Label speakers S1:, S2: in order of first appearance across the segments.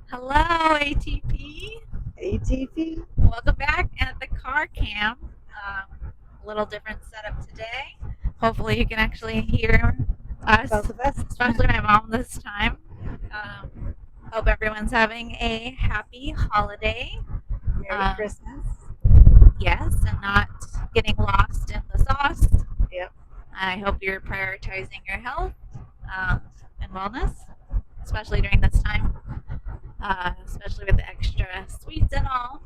S1: Hello, ATP.
S2: ATP.
S1: Welcome back at the car cam. A little different setup today. Hopefully, you can actually hear us,
S2: Both of us.
S1: especially my mom this time. Hope everyone's having a happy holiday.
S2: Merry
S1: Um,
S2: Christmas.
S1: yes, and not getting lost in the sauce.
S2: Yep.
S1: I hope you're prioritizing your health and wellness, especially during this time, especially with the extra sweets and all.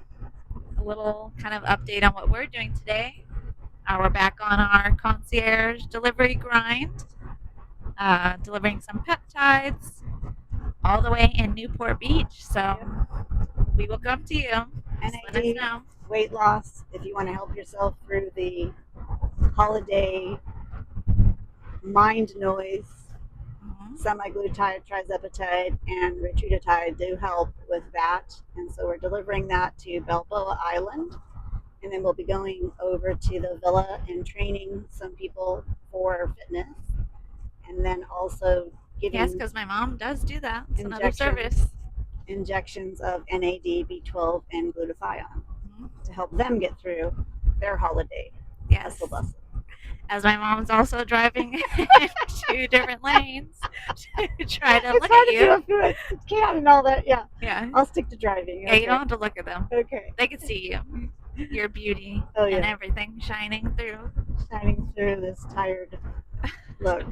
S1: A little kind of update on what we're doing today. We're back on our concierge delivery grind, delivering some peptides all the way in Newport Beach. So
S2: Yep.
S1: we will come to you. Just let us
S2: NAD,
S1: know.
S2: weight loss. If you want to help yourself through the holiday mind noise,
S1: Mhm.
S2: semaglutide, trizepatide, and rotutitide do help with that. And so we're delivering that to Balboa Island. And then we'll be going over to the villa and training some people for fitness. And then also
S1: Yes,
S2: giving
S1: because my mom does do that. It's another
S2: injections
S1: service.
S2: injections of NAD, B12, and glutathione
S1: Mhm.
S2: to help them get through their holiday
S1: Yes.
S2: hustle bustle.
S1: As my mom's also driving in two different lanes to try to
S2: It's
S1: look at
S2: hard to do
S1: you.
S2: if you can and all that. Yeah,
S1: Yeah.
S2: I'll stick to driving.
S1: Yeah, you don't
S2: Okay.
S1: have to look at them.
S2: Okay.
S1: They can see you, your beauty,
S2: Oh
S1: and
S2: yeah,
S1: everything shining through.
S2: shining through this tired look.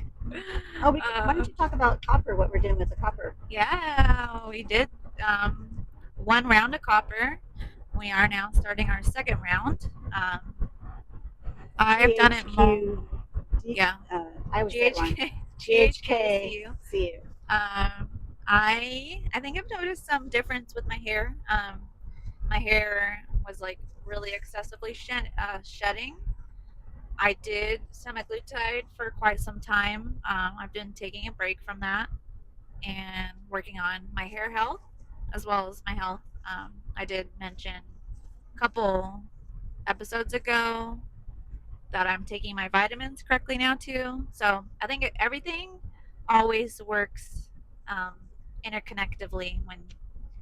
S2: Oh, why
S1: uh,
S2: don't you talk about copper? What we're doing with the copper?
S1: yeah, we did one round of copper. We are now starting our second round. I've done it more.
S2: GHQ.
S1: Yeah,
S2: I always say it wrong.
S1: GHK,
S2: GHK.
S1: GHKCU.
S2: CU.
S1: Um, I think I've noticed some difference with my hair. My hair was like really excessively shedding. I did semaglutide for quite some time. I've been taking a break from that and working on my hair health as well as my health. I did mention a couple episodes ago that I'm taking my vitamins correctly now too. So I think everything always works um, interconnectively when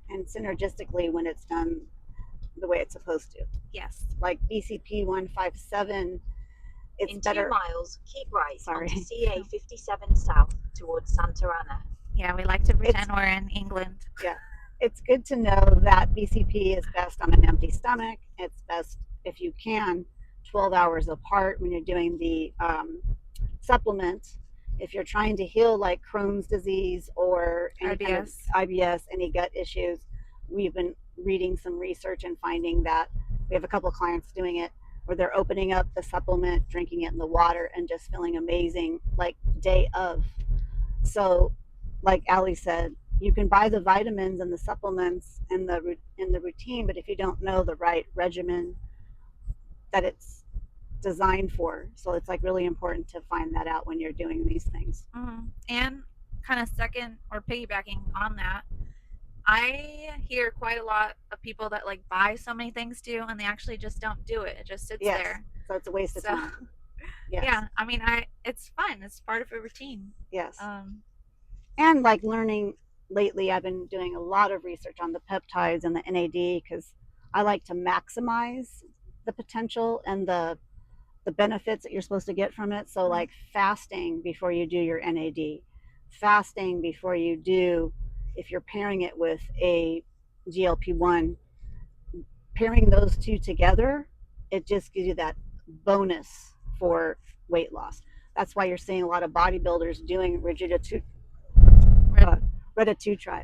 S2: And synergistically when it's done the way it's supposed to.
S1: yes.
S2: Like BCP 157, it's
S3: In
S2: better.
S3: 2 miles, keep right
S2: Sorry.
S3: onto CA 57 south towards Santa Ana.
S1: Yeah, we like to pretend we're in England.
S2: Yeah, it's good to know that BCP is best on an empty stomach. It's best if you can 12 hours apart when you're doing the supplement. If you're trying to heal like Crohn's disease or any kind of
S1: IBS.
S2: IBS, any gut issues, we've been reading some research and finding that we have a couple of clients doing it where they're opening up the supplement, drinking it in the water, and just feeling amazing like day of. So, like Ali said, you can buy the vitamins and the supplements in the routine, but if you don't know the right regimen that it's designed for, so it's like really important to find that out when you're doing these things.
S1: And kind of second or piggybacking on that, I hear quite a lot of people that like buy so many things too, and they actually just don't do it. It just sits
S2: Yes,
S1: there.
S2: so it's a waste of
S1: So
S2: time. Yes.
S1: yeah, I mean, it's fun. It's part of a routine.
S2: Yes.
S1: Um,
S2: And like learning lately, I've been doing a lot of research on the peptides and the NAD because I like to maximize the potential and the benefits that you're supposed to get from it. So, like fasting before you do your NAD, fasting before you do, if you're pairing it with a GLP-1, pairing those two together, it just gives you that bonus for weight loss. That's why you're seeing a lot of bodybuilders doing retatrutide.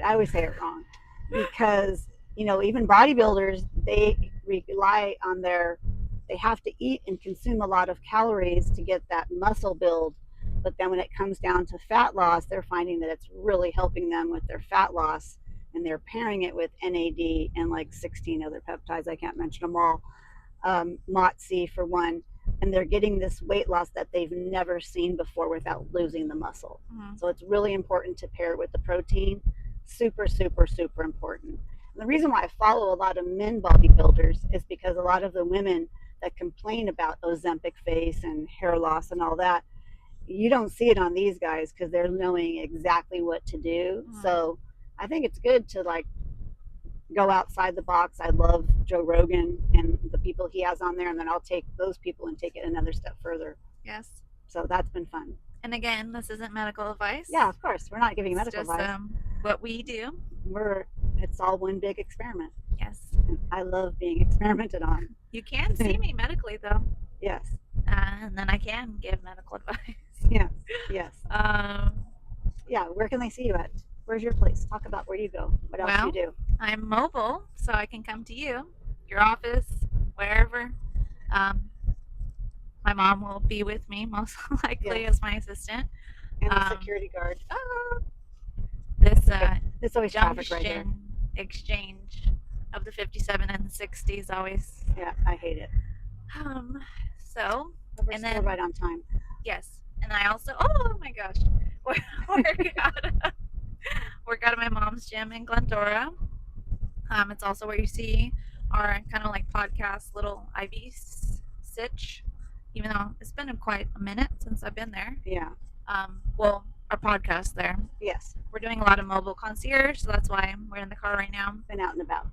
S2: I always say it wrong because even bodybuilders they rely on they have to eat and consume a lot of calories to get that muscle build. But then when it comes down to fat loss, they're finding that it's really helping them with their fat loss, and they're pairing it with NAD and like 16 other peptides. I can't mention them all. MOTC for one, and they're getting this weight loss that they've never seen before without losing the muscle. So it's really important to pair it with the protein. Super, super, super important. And the reason why I follow a lot of men bodybuilders is because a lot of the women that complain about Ozempic face and hair loss and all that, you don't see it on these guys because they're knowing exactly what to do. So I think it's good to like go outside the box. I love Joe Rogan and the people he has on there, and then I'll take those people and take it another step further.
S1: Yes.
S2: So that's been fun.
S1: And again, this isn't medical advice.
S2: Yeah, of course. We're not giving
S1: It's
S2: medical
S1: just
S2: advice.
S1: what we do.
S2: It's all one big experiment.
S1: Yes.
S2: And I love being experimented on.
S1: You can see me medically though.
S2: Yes.
S1: And then I can give medical advice.
S2: Yes. Yes.
S1: Um,
S2: Yeah. Where can they see you at? Where's your place? Talk about where you go. What else do you do?
S1: I'm mobile, so I can come to you, your office, wherever. My mom will be with me most likely as my assistant.
S2: And the security guard.
S1: This
S2: It's always traffic right here.
S1: junction exchange of the 57 and the 60s always.
S2: Yeah, I hate it.
S1: So,
S2: But we're
S1: and
S2: still
S1: then
S2: right on time.
S1: yes, and I also oh my gosh, work out of my mom's gym in Glendora. It's also where you see our kind of like podcast little IV sitch, even though it's been quite a minute since I've been there.
S2: Yeah.
S1: Well, our podcast there.
S2: Yes.
S1: We're doing a lot of mobile concierge, so that's why we're in the car right now.
S2: Been out and about.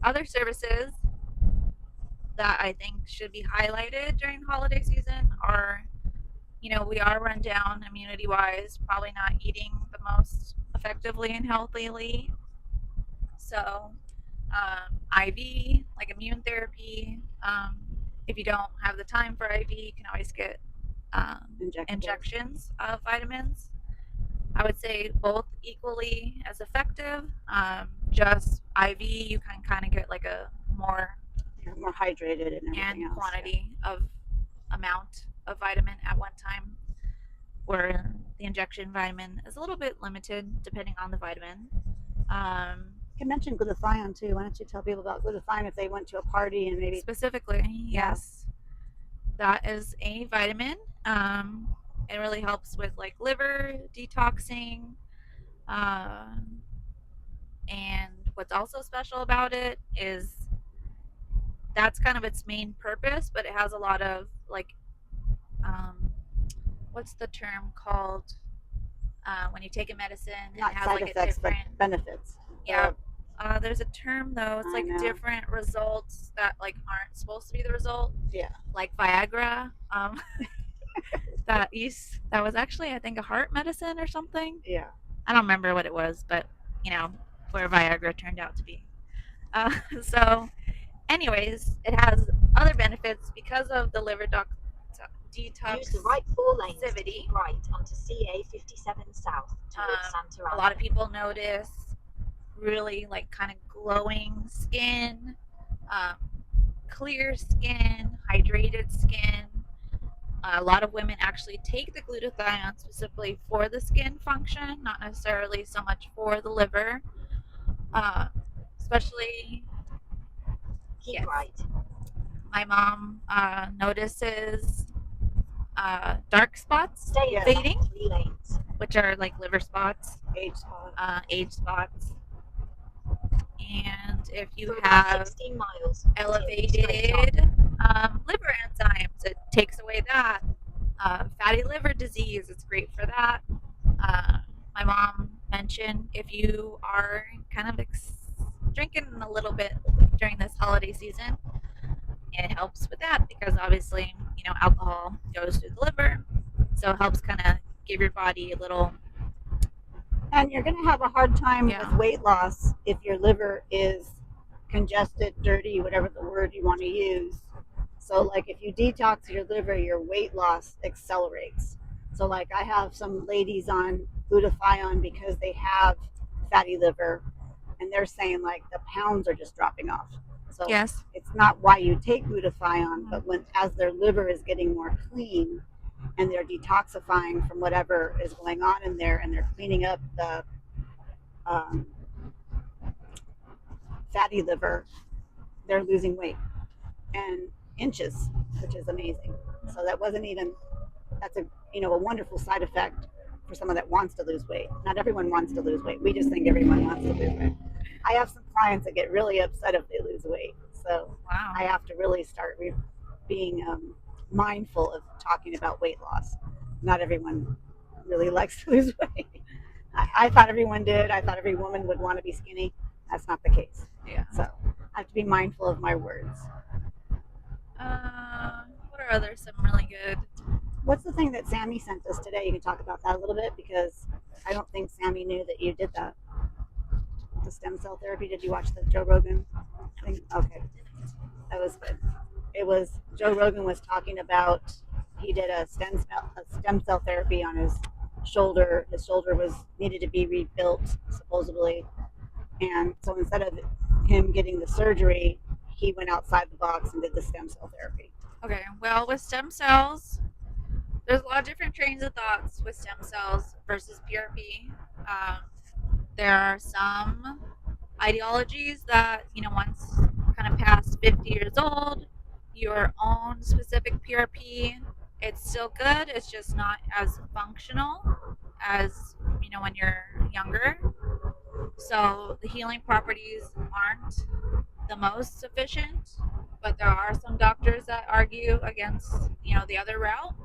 S1: Other services that I think should be highlighted during the holiday season are, we are run down immunity wise, probably not eating the most effectively and healthily. So, IV, like immune therapy. If you don't have the time for IV, you can always get injections of vitamins. I would say both equally as effective. Just IV, you can kind of get like a more
S2: hydrated and everything else.
S1: quantity of amount of vitamin at one time, where the injection vitamin is a little bit limited depending on the vitamin.
S2: You mentioned glutathione too. Why don't you tell people about glutathione if they went to a party and maybe
S1: specifically? Yes, that is a vitamin. It really helps with like liver detoxing. And what's also special about it is that's kind of its main purpose, but it has a lot of like, what's the term called? When you take a medicine,
S2: not
S1: it has
S2: side
S1: like
S2: effects,
S1: a different
S2: but benefits.
S1: Yeah. There's a term though. It's like different results that like aren't supposed to be the result.
S2: Yeah.
S1: Like Viagra. That was actually I think a heart medicine or something.
S2: Yeah.
S1: I don't remember what it was, but where Viagra turned out to be. So, anyways, it has other benefits because of the liver detox.
S3: Use the right 4 lanes to keep right onto CA 57 South towards Santa Ana.
S1: A lot of people notice really like kind of glowing skin, clear skin, hydrated skin. A lot of women actually take the glutathione specifically for the skin function, not necessarily so much for the liver. Especially,
S3: right.
S1: My mom notices dark spots fading,
S3: 3 lanes.
S1: which are like liver spots,
S2: age spots.
S1: And if you
S3: For
S1: have
S3: 16 miles,
S1: elevated liver enzymes, it takes away that. Fatty liver disease, it's great for that. My mom mentioned if you are kind of drinking a little bit during this holiday season, it helps with that because obviously, alcohol goes through the liver. So it helps kind of give your body a little.
S2: And you're going to have a hard time with weight loss if your liver is congested, dirty, whatever the word you want to use. So like if you detox your liver, your weight loss accelerates. So like I have some ladies on glutathione because they have fatty liver and they're saying like the pounds are just dropping off. So it's not why you take glutathione, but as their liver is getting more clean and they're detoxifying from whatever is going on in there and they're cleaning up the fatty liver, they're losing weight and inches, which is amazing. So that's a wonderful side effect for someone that wants to lose weight. Not everyone wants to lose weight. We just think everyone wants to lose weight. I have some clients that get really upset if they lose weight. So I have to really start being mindful of talking about weight loss. Not everyone really likes to lose weight. I thought everyone did. I thought every woman would want to be skinny. That's not the case.
S1: Yeah.
S2: So I have to be mindful of my words.
S1: What are other some really good?
S2: What's the thing that Sammy sent us today? You can talk about that a little bit because I don't think Sammy knew that you did that. The stem cell therapy. Did you watch the Joe Rogan thing? Okay, that was good. It was Joe Rogan was talking about he did a stem cell therapy on his shoulder. His shoulder was needed to be rebuilt supposedly, and so instead of him getting the surgery, he went outside the box and did the stem cell therapy.
S1: Okay, well, with stem cells, there's a lot of different trains of thoughts with stem cells versus PRP. There are some ideologies that, once kind of past 50 years old, your own specific PRP, it's still good. It's just not as functional as, when you're younger. So the healing properties aren't the most sufficient, but there are some doctors that argue against, the other route.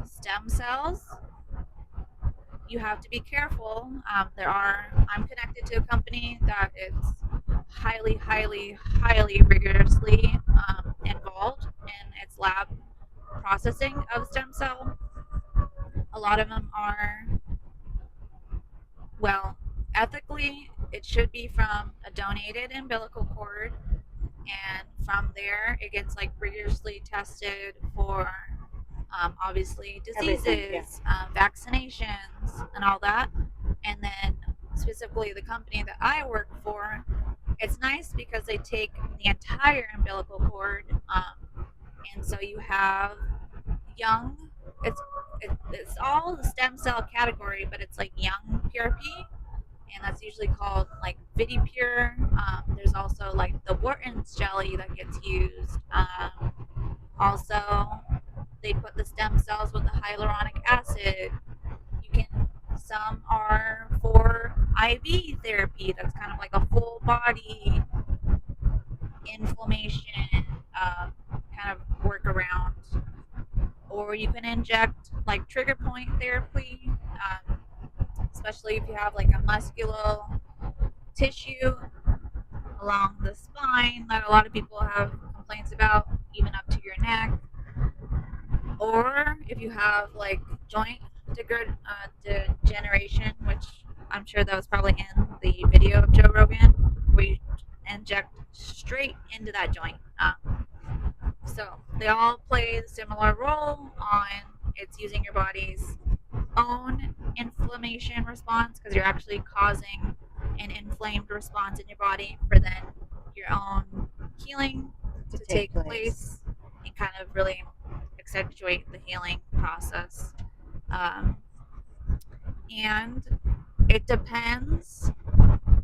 S1: Stem cells, you have to be careful. I'm connected to a company that is highly, highly, highly rigorously involved in its lab processing of stem cell. A lot of them are, well, ethically, it should be from a donated umbilical cord, and from there, it gets like rigorously tested for obviously diseases, vaccinations, and all that. And then, specifically, the company that I work for, it's nice because they take the entire umbilical cord, and so you have young. It's all the stem cell category, but it's like young PRP, and that's usually called like VitiPure. There's also like the Wharton's jelly that gets used. Also, they put the stem cells with the hyaluronic acid. Some are for IV therapy. That's kind of like a full body inflammation kind of workaround. Or you can inject like trigger point therapy, especially if you have like a muscular tissue along the spine that a lot of people have complaints about, even up to your neck. Or if you have like joint degeneration, which I'm sure that was probably in the video of Joe Rogan, where you inject straight into that joint. So they all play a similar role on it's using your body's own inflammation response, because you're actually causing an inflamed response in your body for then your own healing to take place and kind of really accentuate the healing process. And it depends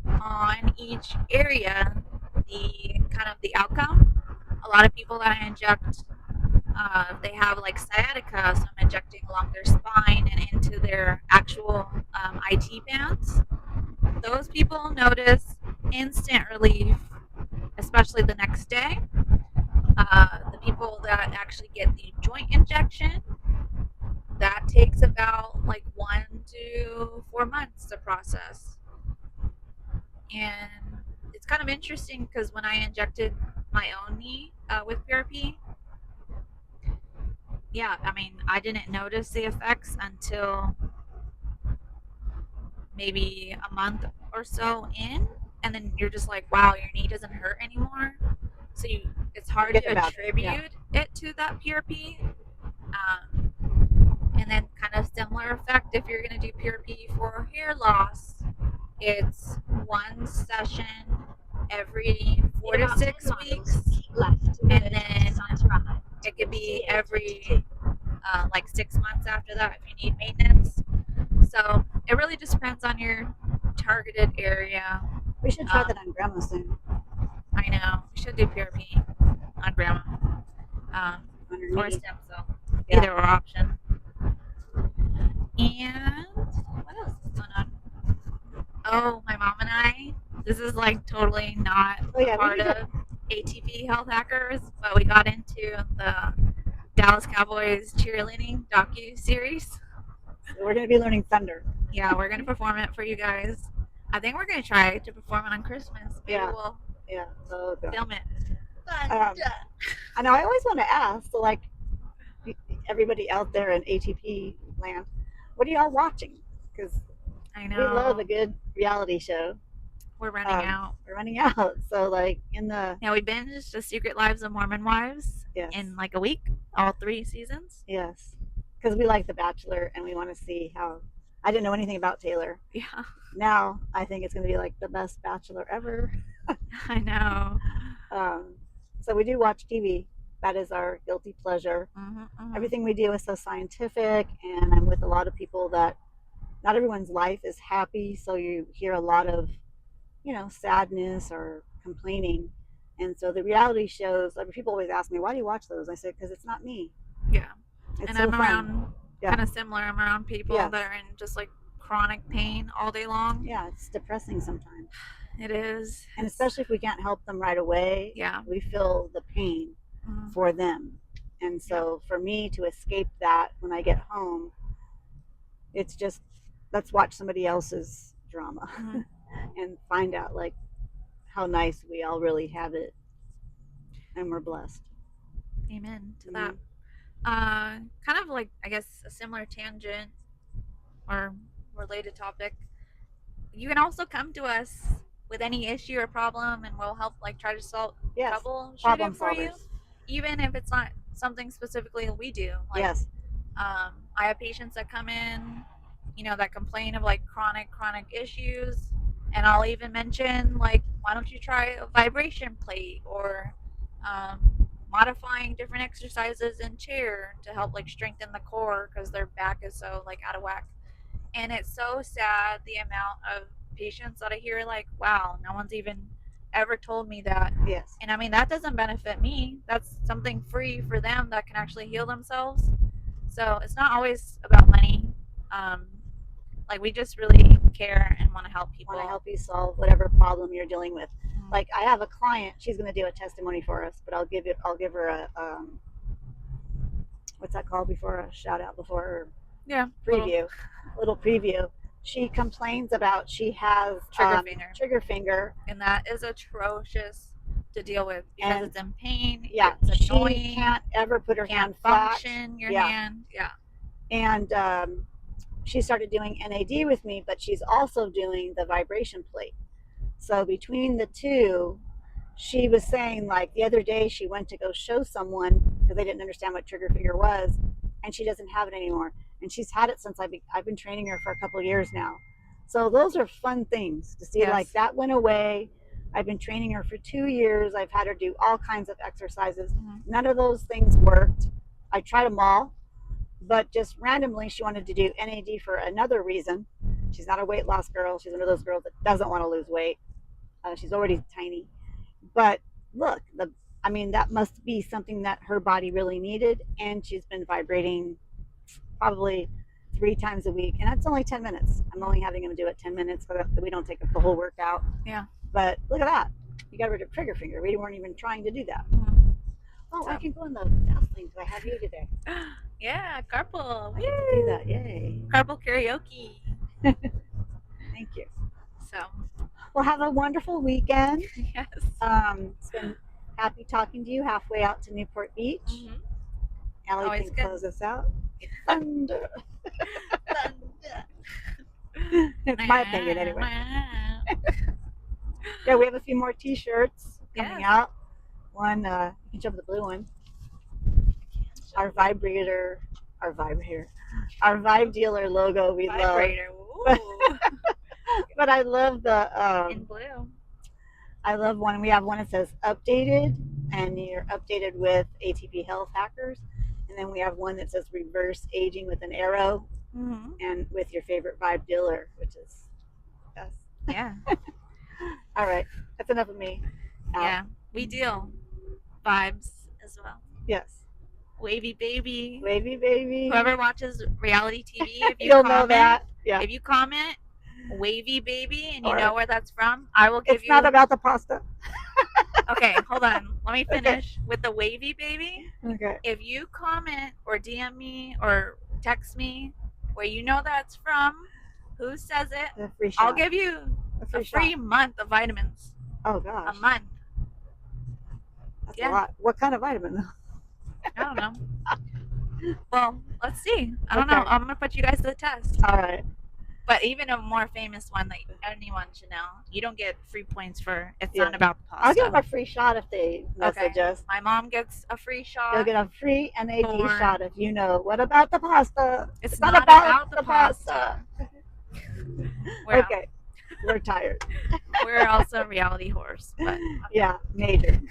S1: on each area, the outcome. A lot of people that I inject, they have like sciatica, so I'm injecting along their spine and into their actual IT bands. Those people notice instant relief, especially the next day. The people that actually get the joint injection, that takes about like 1 to 4 months to process. And it's kind of interesting because when I injected my own knee with PRP, yeah, I mean, I didn't notice the effects until maybe a month or so in, and then you're just like, wow, your knee doesn't hurt anymore. So it's hard to attribute it to that PRP. And then kind of similar effect if you're going to do PRP for hair loss. It's one session every 4 to 6 weeks, and then it could be every like 6 months after that if you need maintenance. So it really just depends on your targeted area.
S2: We should try that on Grandma soon.
S1: I know. We should do PRP on Grandma. Or stem cell. Either or option. And what else is going on? Oh, my mom and I, this is like totally not part of ATP Health Hackers, but we got into the Dallas Cowboys cheerleading docu-series.
S2: So we're going to be learning thunder.
S1: Yeah, we're gonna perform it for you guys. I think we're gonna try to perform it on Christmas. Maybe
S2: Yeah.
S1: we'll
S2: Yeah. Oh, God.
S1: film it.
S2: I know. I always want to ask, so like everybody out there in ATP land, what are y'all watching? Because
S1: I
S2: we love
S1: know
S2: a good reality show.
S1: we're running out.
S2: We're running out. So like in the
S1: Yeah, we binged The Secret Lives of Mormon Wives
S2: yes,
S1: in like a week, all 3 seasons.
S2: yes, because we like The Bachelor and we want to see how. I didn't know anything about Taylor.
S1: Yeah,
S2: Now I think it's going to be like the best Bachelor ever.
S1: I know.
S2: Um, so we do watch TV. That is our guilty pleasure. Everything we do is so scientific, and I'm with a lot of people that not everyone's life is happy. So you hear a lot of, sadness or complaining. And so the reality shows, I mean, people always ask me, why do you watch those? I said, because it's not me.
S1: Yeah.
S2: It's
S1: And
S2: so
S1: I'm
S2: fun.
S1: around
S2: Yeah.
S1: kind of similar. I'm around people
S2: Yes.
S1: that are in just like chronic pain all day long.
S2: Yeah, it's depressing sometimes.
S1: It is.
S2: And especially if we can't help them right away,
S1: Yeah.
S2: we feel the pain for them. And so for me to escape that when I get home, it's just, let's watch somebody else's drama and find out like how nice we all really have it. And we're blessed.
S1: Amen to that. Kind of like, I guess, a similar tangent or related topic. You can also come to us with any issue or problem, and we'll help like try to solve troubleshoot it for you, even if it's not something specifically we do. Like,
S2: yes.
S1: I have patients that come in, that complain of like chronic issues, and I'll even mention like, why don't you try a vibration plate or modifying different exercises in chair to help like strengthen the core because their back is so like out of whack. And it's so sad the amount of patients that I hear like, wow, no one's even ever told me that.
S2: Yes.
S1: And I mean, that doesn't benefit me. That's something free for them that can actually heal themselves. So it's not always about money. Like, we just really care and want to help people.
S2: Want to help you solve whatever problem you're dealing with. Like, I have a client, she's going to do a testimony for us, but I'll give her a what's that called before a shout out before
S1: Yeah,
S2: preview, little preview. She complains about she has trigger finger,
S1: and that is atrocious to deal with because it's in pain.
S2: Yeah,
S1: it's annoying.
S2: She can't ever put her hand
S1: flat.
S2: Function
S1: your hand. Yeah,
S2: and she started doing NAD with me, but she's also doing the vibration plate. So between the two, she was saying like the other day she went to go show someone because they didn't understand what trigger finger was, and she doesn't have it anymore. And she's had it since I've been training her for a couple of years now. So those are fun things to see. Yes. Like that went away. I've been training her for 2 years. I've had her do all kinds of exercises. None of those things worked. I tried them all, but just randomly she wanted to do NAD for another reason. She's not a weight loss girl. She's one of those girls that doesn't want to lose weight. She's already tiny. But look, that must be something that her body really needed, and she's been vibrating probably 3 times a week, and that's only 10 minutes. I'm only having them do it 10 minutes so that we don't take up the whole workout.
S1: Yeah.
S2: But look at that. You got rid of trigger finger. We weren't even trying to do that. Oh, I can go in the fast lane because I have you today.
S1: Yeah, carpool.
S2: I get to do that. Yay.
S1: Carpool karaoke.
S2: Thank you.
S1: So,
S2: well, have a wonderful weekend.
S1: Yes.
S2: It's been happy talking to you halfway out to Newport Beach. Allie
S1: Always
S2: can
S1: good.
S2: close us out. Thunder. It's my opinion anyway. Yeah, we have a few more t-shirts coming out. One, you can show the blue one. Our Vibe Dealer logo we
S1: Vibrator.
S2: love. But I love the
S1: in blue.
S2: I love one. We have one that says updated, and you're updated with ATP Health Hackers. And then we have one that says reverse aging with an arrow, and with your favorite Vibe Dealer, which is us.
S1: Yeah.
S2: All right. That's enough of me.
S1: Yeah. We deal vibes as well.
S2: Yes.
S1: Wavy baby.
S2: Wavy baby.
S1: Whoever watches reality TV, if you
S2: you'll
S1: comment,
S2: know that. Yeah.
S1: If you comment wavy baby and you know where that's from, I will give you.
S2: It's not about the pasta.
S1: Okay, hold on. Let me finish with the wavy baby.
S2: Okay.
S1: If you comment or DM me or text me where you know that's from, Who says it?
S2: A free shot.
S1: I'll give you a free month of vitamins.
S2: Oh gosh.
S1: A month.
S2: That's a lot. What kind of vitamin?
S1: I don't know. Well, let's see. I don't know. I'm gonna put you guys to the test.
S2: All right.
S1: But even a more famous one that anyone should know. You don't get free points for it's not about the pasta.
S2: I'll give them a free shot if they message us.
S1: My mom gets a free shot.
S2: You'll get a free NAD shot if you know. What about the pasta?
S1: It's not about the pasta.
S2: Okay. We're tired.
S1: We're also reality horrors. But, okay.
S2: Yeah, major.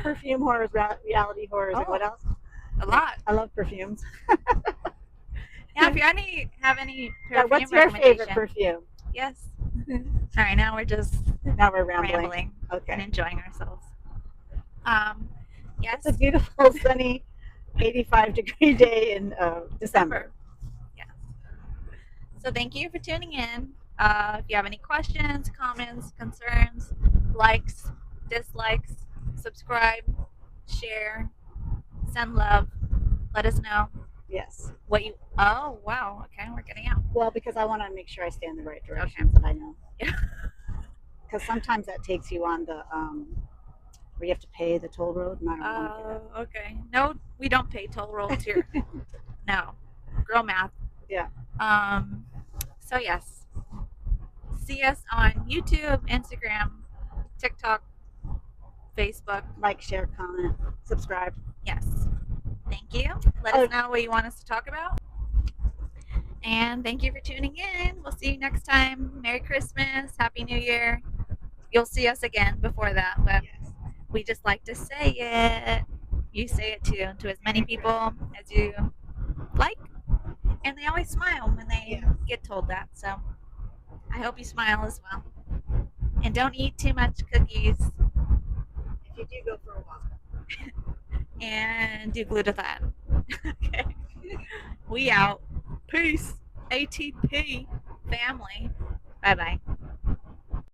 S2: Perfume horrors, reality horrors, and what else?
S1: A lot.
S2: I love perfumes.
S1: Yeah, if you have any perfume
S2: what's your favorite perfume?
S1: Yes. All right, now we're rambling
S2: okay.
S1: And enjoying ourselves. Yes.
S2: It's a beautiful, sunny, 85-degree day in December.
S1: Yes. So thank you for tuning in. If you have any questions, comments, concerns, likes, dislikes, subscribe, share, send love, let us know.
S2: Yes.
S1: Oh, wow. Okay, we're getting out.
S2: Well, because I want to make sure I stay in the right direction that I know.
S1: Yeah.
S2: Because sometimes that takes you on the, where you have to pay the toll road. And I don't want to do that.
S1: Okay. No, we don't pay toll roads here. No. Girl math.
S2: Yeah.
S1: So, yes. See us on YouTube, Instagram, TikTok, Facebook.
S2: Like, share, comment, subscribe.
S1: Yes. Thank you. Let us know what you want us to talk about. And thank you for tuning in. We'll see you next time. Merry Christmas. Happy New Year. You'll see us again before that, but we just like to say it. You say it too, to as many people as you like. And they always smile when they get told that. So I hope you smile as well. And don't eat too much cookies.
S2: If you do, go for a walk.
S1: And do glutathione. Okay. We out. Peace. ATP family. Bye-bye.